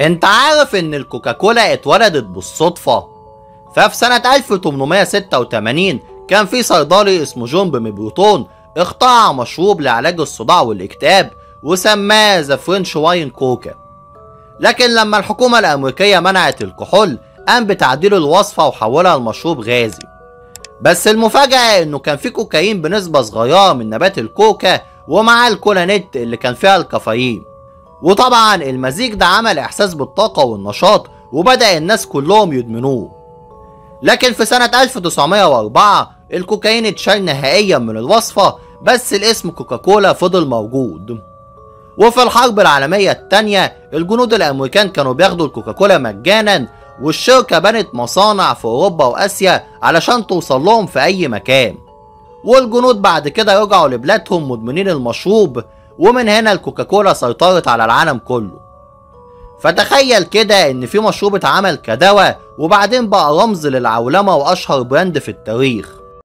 انت عارف ان الكوكاكولا اتولدت بالصدفة؟ ففي سنة 1886 كان في صيدلي اسمه جون بميبروتون اخترع مشروب لعلاج الصداع والاكتئاب وسماه ذا فرنش واين كوكا. لكن لما الحكومة الأمريكية منعت الكحول قام بتعديل الوصفة وحولها لمشروب غازي. بس المفاجأة انه كان في كوكايين بنسبة صغيرة من نبات الكوكا ومعاه الكولانيت اللي كان فيها الكافيين، وطبعا المزيج ده عمل احساس بالطاقة والنشاط وبدأ الناس كلهم يدمنوه. لكن في سنة 1904 الكوكايين اتشال نهائيا من الوصفة، بس الاسم كوكاكولا فضل موجود. وفي الحرب العالمية التانية الجنود الامريكان كانوا بياخدوا الكوكاكولا مجانا، والشركة بنت مصانع في اوروبا واسيا علشان توصل لهم في اي مكان، والجنود بعد كده رجعوا لبلادهم مدمنين المشروب، ومن هنا الكوكاكولا سيطرت على العالم كله. فتخيل كده ان في مشروب اتعمل كدواء وبعدين بقى رمز للعولمة واشهر براند في التاريخ.